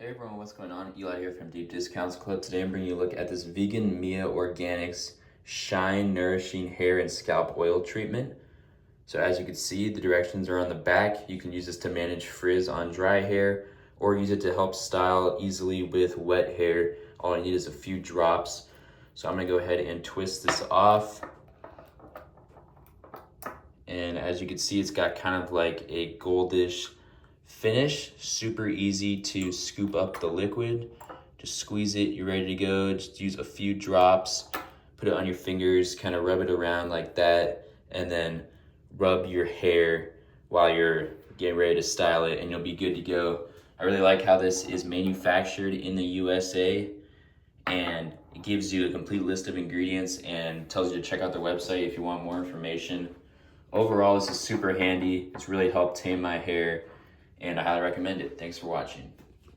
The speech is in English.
Hey everyone, what's going on? Eli here from Deep Discounts Club. Today I'm bringing you a look at this vegan Mia Organics Shine Nourishing Hair and Scalp Oil Treatment. So as you can see, the directions are on the back. You can use this to manage frizz on dry hair or use it to help style easily with wet hair. All I need is a few drops. So I'm gonna go ahead and twist this off. And as you can see, it's got kind of like a goldish finish. Super easy to scoop up the liquid. Just squeeze it, you're ready to go. Just use a few drops, put it on your fingers, kind of rub it around like that, and then rub your hair while you're getting ready to style it, and you'll be good to go. I really like how this is manufactured in the USA, and it gives you a complete list of ingredients and tells you to check out their website if you want more information. Overall, this is super handy. It's really helped tame my hair, and I highly recommend it. Thanks for watching.